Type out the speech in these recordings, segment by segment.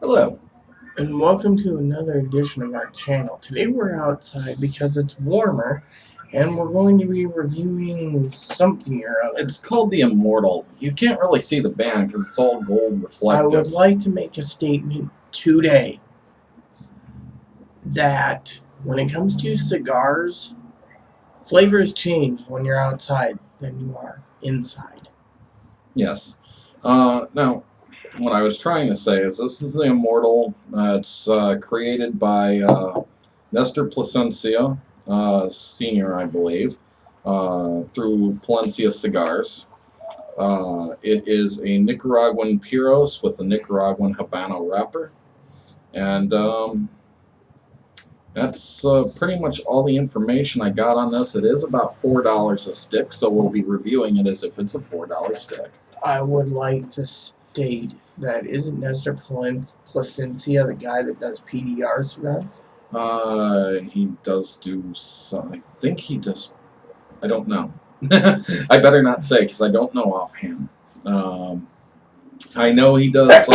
Hello. And welcome to another edition of our channel. Today we're outside because it's warmer and we're going to be reviewing something or other. It's called the Immortal. You can't really see the band because it's all gold reflective. I would like to make a statement today that when it comes to cigars, flavors change when you're outside than you are inside. Yes. Now, what I was trying to say is this is the Immortal. It's created by Nestor Plasencia, Senior, I believe, through Plasencia Cigars. It is a Nicaraguan Puros with a Nicaraguan Habano wrapper. And that's pretty much all the information I got on this. It is about $4 a stick, so we'll be reviewing it as if it's a $4 stick. I would like to state that isn't Nestor Plasencia the guy that does PDR cigars? He does do some, I think he does, I don't know. I better not say because I don't know offhand. I know he does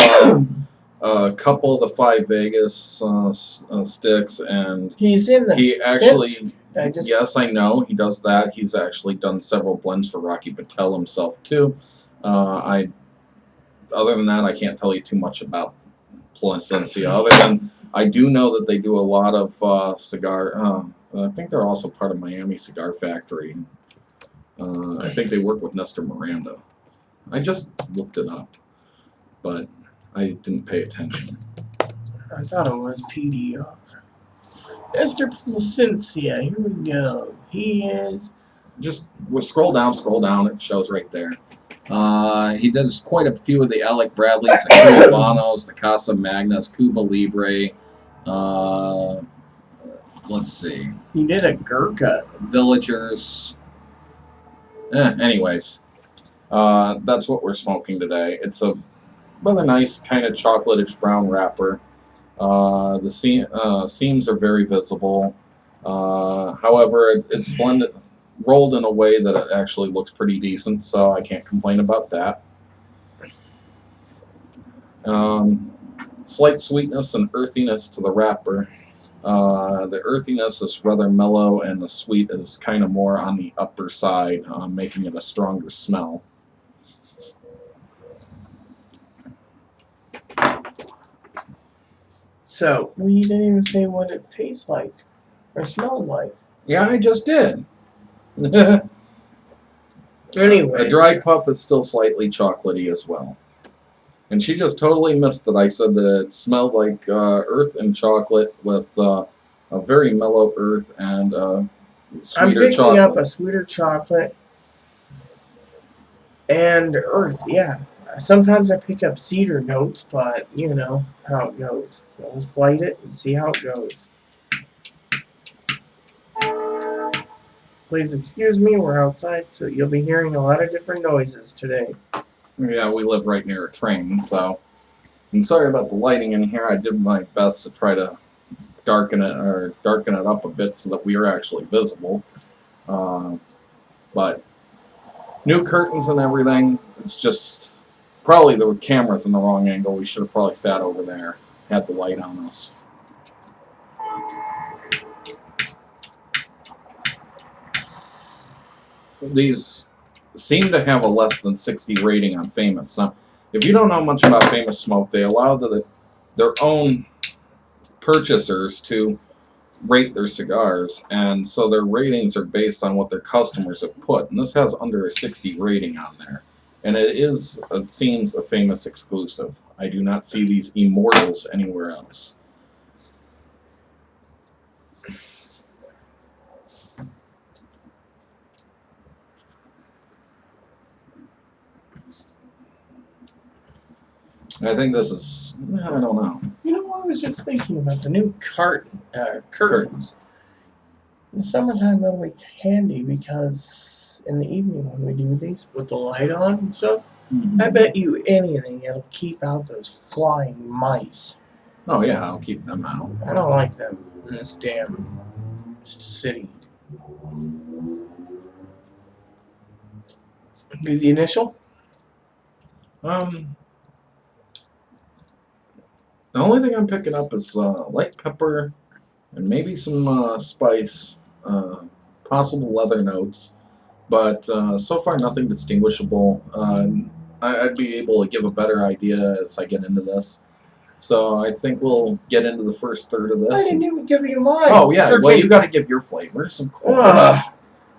a couple of the Five Vegas sticks, and He's in the he actually, Finsk. yes, I know he does that. He's actually done several blends for Rocky Patel himself too. Other than that, I can't tell you too much about Plasencia. Other than I do know that they do a lot of cigar. I think they're also part of Miami Cigar Factory. I think they work with Nestor Miranda. I just looked it up, but I didn't pay attention. I thought it was PDR. Nestor Plasencia, here we go. He is. Just scroll down. It shows right there. He does quite a few of the Alec Bradleys, the Cubanos, the Casa Magnas, Cuba Libre. Let's see. He did a Gurkha. Villagers. Anyways, that's what we're smoking today. It's a rather nice kind of chocolatish brown wrapper. The seams are very visible. However, it's rolled in a way that it actually looks pretty decent, so I can't complain about that. Slight sweetness and earthiness to the wrapper. The earthiness is rather mellow, and the sweet is kind of more on the upper side, making it a stronger smell. So, we didn't even say what it tastes like or smells like. Yeah, I just did. Anyway, a dry puff is still slightly chocolatey as well. And she just totally missed that I said that it smelled like earth and chocolate with a very mellow earth and sweeter chocolate. I'm picking up a sweeter chocolate and earth, yeah. Sometimes I pick up cedar notes, but you know how it goes. So let's light it and see how it goes. Please excuse me, we're outside, so you'll be hearing a lot of different noises today. Yeah, we live right near a train, so I'm sorry about the lighting in here. I did my best to try to darken it up a bit so that we are actually visible. But new curtains and everything. It's just probably the camera's in the wrong angle. We should have probably sat over there, had the light on us. These seem to have a less than 60 rating on Famous. Now, if you don't know much about Famous Smoke, they allow their own purchasers to rate their cigars, and so their ratings are based on what their customers have put. And this has under a 60 rating on there. And it seems a Famous exclusive. I do not see these Immortals anywhere else. I think this is, I don't know. You know, I was just thinking about the new curtains. In the summertime, that'll be handy because in the evening when we do these with the light on and stuff, I bet you anything it'll keep out those flying mice. Oh yeah, I'll keep them out. I don't like them in this damn city. Do the initial? The only thing I'm picking up is light pepper and maybe some spice, possible leather notes, but so far nothing distinguishable. I'd be able to give a better idea as I get into this. So I think we'll get into the first third of I this. didn't even give you mine. Oh yeah, well you got to give your flavors, of course.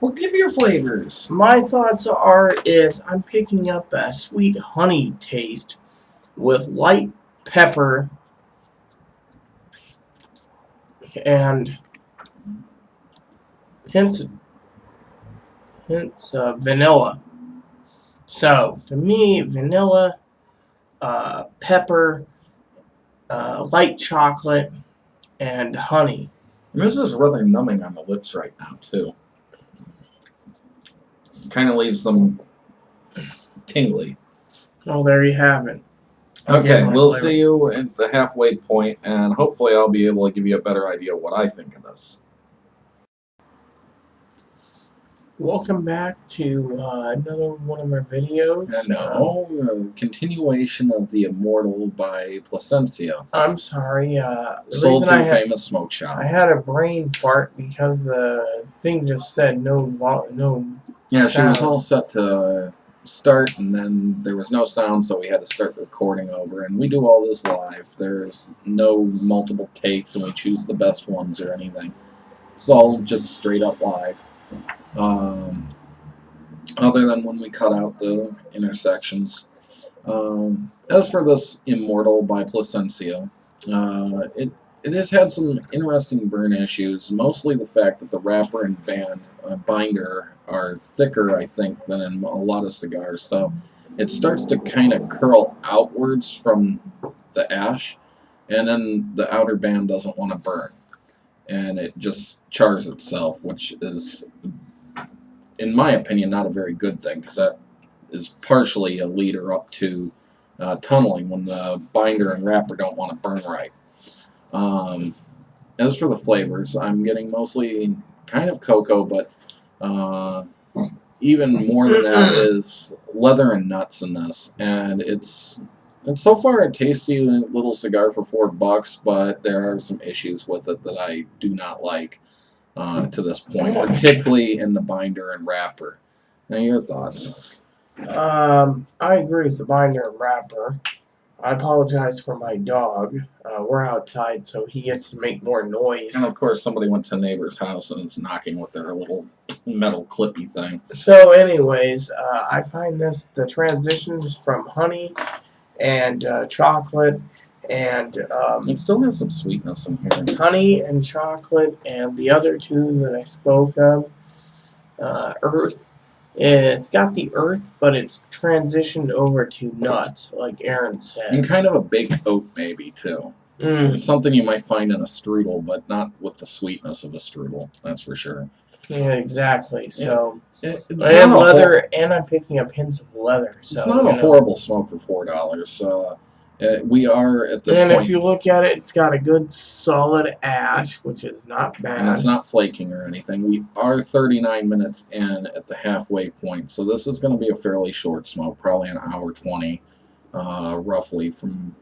Well, give your flavors. My thoughts is I'm picking up a sweet honey taste with light pepper and hints of vanilla. So to me, vanilla, pepper, light chocolate, and honey. And this is rather numbing on the lips right now too. Kind of leaves them tingly. Oh, there you have it. Okay, we'll see you at the halfway point, and hopefully I'll be able to give you a better idea of what I think of this. Welcome back to another one of our videos. And continuation of the Immortal by Plasencia. I'm sorry. The Sold reason to Famous Smoke Shop. I had a brain fart because the thing just said no. Yeah, she was sound. all set to start, and then there was no sound, so we had to start the recording over. And we do all this live. There's no multiple takes, and we choose the best ones or anything. It's all just straight up live. Other than when we cut out the intersections. As for this Immortal by Plasencia, it has had some interesting burn issues, mostly the fact that the wrapper and binder are thicker, I think, than in a lot of cigars, so it starts to kind of curl outwards from the ash, and then the outer band doesn't want to burn, and it just chars itself, which is, in my opinion, not a very good thing, because that is partially a leader up to tunneling when the binder and wrapper don't want to burn right. As for the flavors, I'm getting mostly kind of cocoa, but even more than that is leather and nuts in this, and it's so far a tasty little cigar for $4, but there are some issues with it that I do not like to this point, particularly in the binder and wrapper. Now, your thoughts? I agree with the binder and wrapper. I apologize for my dog. We're outside, so he gets to make more noise. And of course, somebody went to a neighbor's house and is knocking with their little metal clippy thing. So, anyways, I find the transitions from honey and chocolate and it still has some sweetness in here. Honey and chocolate, and the other two that I spoke of, earth. It's got the earth, but it's transitioned over to nuts, like Aaron said. And kind of a baked oat, maybe, too. It's something you might find in a strudel, but not with the sweetness of a strudel, that's for sure. Yeah, exactly. So, it's and leather, and I'm picking up hints of leather. So, it's not a horrible smoke for $4. We are at this point. And if you look at it, it's got a good solid ash, which is not bad. And it's not flaking or anything. We are 39 minutes in at the halfway point, so this is going to be a fairly short smoke, probably an hour 20, roughly, from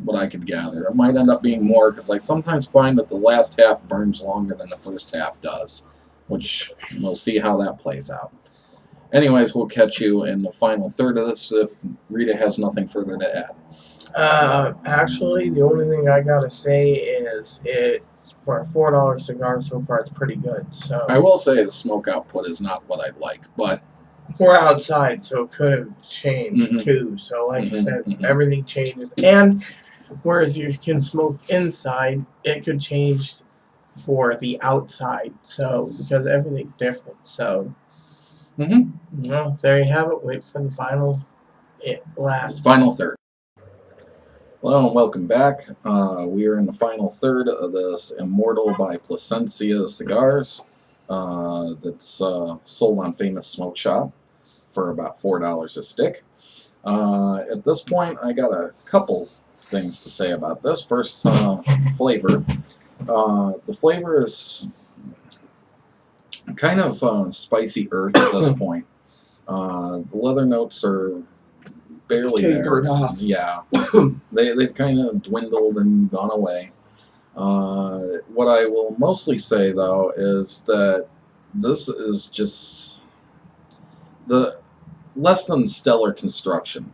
what I could gather. It might end up being more, because I sometimes find that the last half burns longer than the first half does, which we'll see how that plays out. Anyways, we'll catch you in the final third of this if Rita has nothing further to add. Actually, the only thing I gotta say is it's for a $4 cigar so far. It's pretty good. So I will say the smoke output is not what I'd like, but we're outside, so it could have changed too. So, like I said, everything changes. And whereas you can smoke inside, it could change for the outside. So because everything's different. So, well, there you have it. Wait for the final third. Hello and welcome back. We are in the final third of this Immortal by Plasencia Cigars that's sold on Famous Smoke Shop for about $4 a stick. At this point, I got a couple things to say about this. First, flavor. The flavor is kind of spicy earth at this point. The leather notes are barely tapered there. off. Yeah, they've kind of dwindled and gone away. What I will mostly say though is that this is just the less than stellar construction.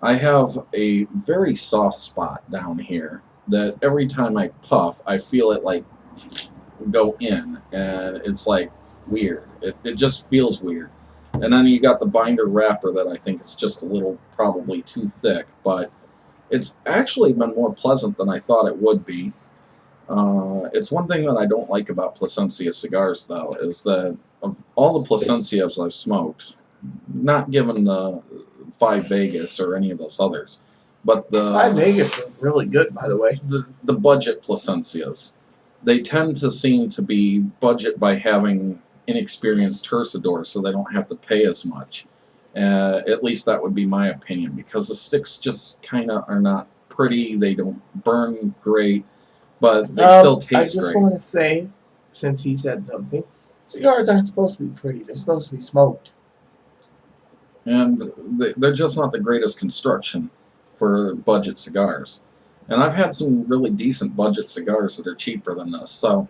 I have a very soft spot down here that every time I puff, I feel it like go in, and it's like weird. It just feels weird. And then you got the binder wrapper that I think is just a little probably too thick, but it's actually been more pleasant than I thought it would be. It's one thing that I don't like about Plasencia cigars, though, is that of all the Plasencias I've smoked, not given the Five Vegas or any of those others, but the Five Vegas was really good, by the way. the budget Plasencias, they tend to seem to be budget by having inexperienced tercidors, so they don't have to pay as much. At least that would be my opinion, because the sticks just kind of are not pretty. They don't burn great, but they still I taste just great. want to say, since he said something, cigars aren't supposed to be pretty. They're supposed to be smoked. And they're just not the greatest construction for budget cigars. And I've had some really decent budget cigars that are cheaper than this. So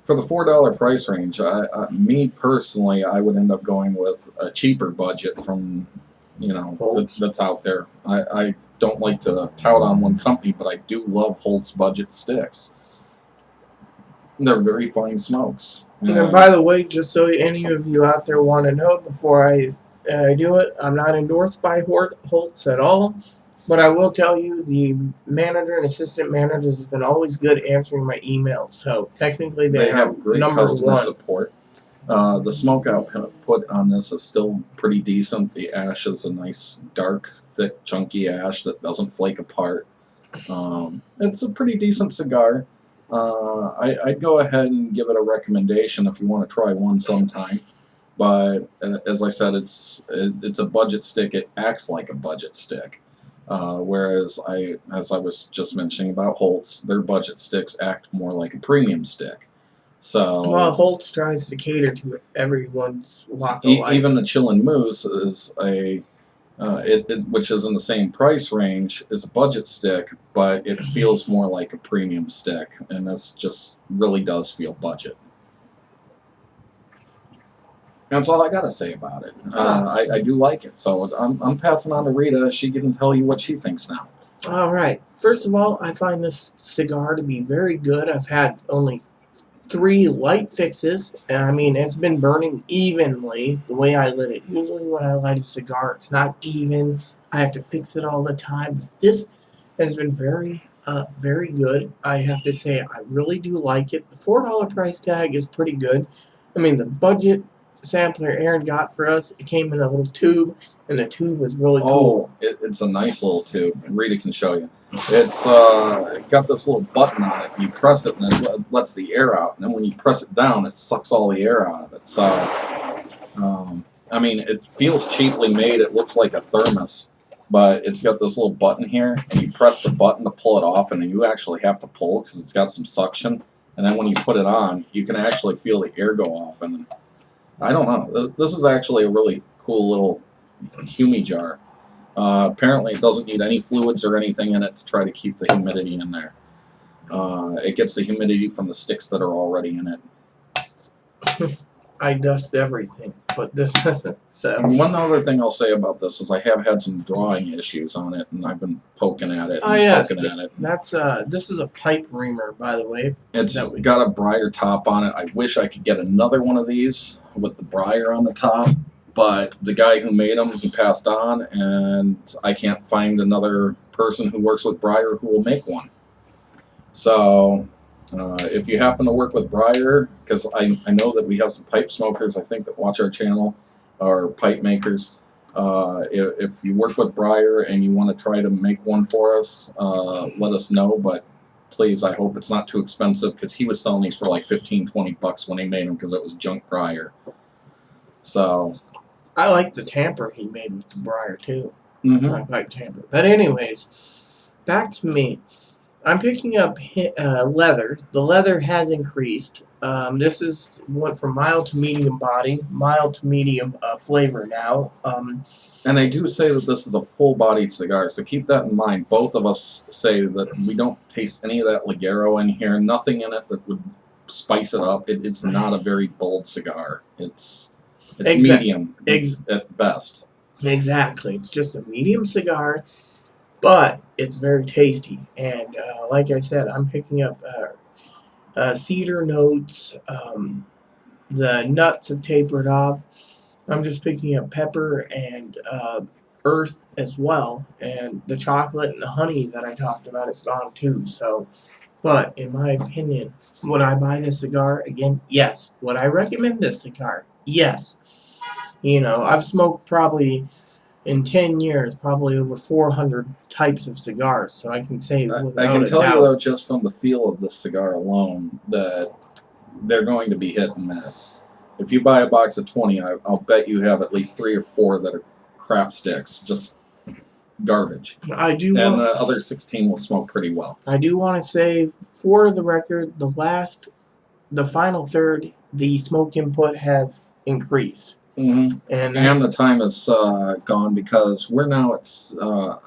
for the $4 price range, me personally, I would end up going with a cheaper budget from, that's out there. I don't like to tout on one company, but I do love Holt's budget sticks. They're very fine smokes. And by the way, just so any of you out there want to know, before I do it, I'm not endorsed by Holtz at all. But I will tell you, the manager and assistant managers have been always good answering my emails. So technically, they have great number customer one support. The smoke output on this is still pretty decent. The ash is a nice, dark, thick, chunky ash that doesn't flake apart. It's a pretty decent cigar. I'd go ahead and give it a recommendation if you want to try one sometime. But as I said, it's a budget stick. It acts like a budget stick. Whereas as I was just mentioning about Holtz, their budget sticks act more like a premium stick. So well, Holtz tries to cater to everyone's walk of life. Even the Chillin' Moose is which is in the same price range, is a budget stick, but it feels more like a premium stick, and this just really does feel budget. That's all I gotta say about it. I do like it, so I'm passing on to Rita. She can tell you what she thinks now. All right. First of all, I find this cigar to be very good. I've had only 3 light fixes, and I mean it's been burning evenly the way I lit it. Usually when I light a cigar, it's not even. I have to fix it all the time. This has been very good. I have to say I really do like it. The $4 price tag is pretty good. I mean the budget sampler Aaron got for us, it came in a little tube, and the tube was really cool. It's a nice little tube. Rita can show you. It's got this little button on it. You press it, and it lets the air out. And then when you press it down, it sucks all the air out of it. So, I mean, it feels cheaply made. It looks like a thermos, but it's got this little button here, and you press the button to pull it off, and you actually have to pull because it's got some suction. And then when you put it on, you can actually feel the air go off. And I don't know. This is actually a really cool little humi jar. Apparently, it doesn't need any fluids or anything in it to try to keep the humidity in there. It gets the humidity from the sticks that are already in it. I dust everything, but this doesn't. So one other thing I'll say about this is I have had some drawing issues on it, and I've been poking at it. That's this is a pipe reamer, by the way. It's got a briar top on it. I wish I could get another one of these with the briar on the top, but the guy who made them, he passed on, and I can't find another person who works with briar who will make one. So if you happen to work with briar, because I know that we have some pipe smokers, I think, that watch our channel, or pipe makers. If you work with briar and you want to try to make one for us, let us know. But please, I hope it's not too expensive, because he was selling these for like $15-20 when he made them, because it was junk briar. So I like the tamper he made with the briar too. Mm-hmm. I like tamper. But anyways, back to me. I'm picking up leather. The leather has increased. This is went from mild to medium body, mild to medium flavor now. And I do say that this is a full-bodied cigar, so keep that in mind. Both of us say that we don't taste any of that Ligero in here. Nothing in it that would spice it up. It's not a very bold cigar. It's medium at best. Exactly. It's just a medium cigar, but it's very tasty. And like I said, I'm picking up cedar notes. The nuts have tapered off. I'm just picking up pepper and earth as well. And the chocolate and the honey that I talked about is gone too. So, but in my opinion, would I buy this cigar again? Yes. Would I recommend this cigar? Yes. I've smoked probably in 10 years, probably over 400 types of cigars. So I can say without I can a tell doubt. you, though, just from the feel of this cigar alone, that they're going to be hit and miss. If you buy a box of 20, I'll bet you have at least 3 or 4 that are crap sticks, just garbage. I do And want, the other 16 will smoke pretty well. I do want to say, for the record, the final third, the smoke input has increased. Mm-hmm. And the time is gone because we're now at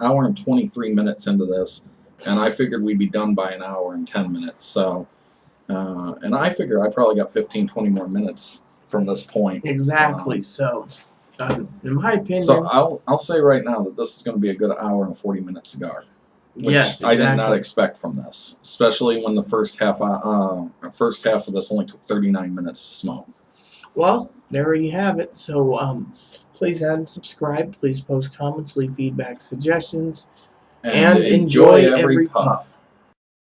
hour and 23 minutes into this, and I figured we'd be done by an hour and 10 minutes. So, and I figure I probably got 15, 20 more minutes from this point. Exactly. So, in my opinion, so I'll say right now that this is going to be a good hour and 40-minute cigar. Which yes, exactly. I did not expect from this, especially when the first half of this only took 39 minutes to smoke. Well, there you have it. So, please add and subscribe. Please post comments, leave feedback, suggestions, and enjoy every puff.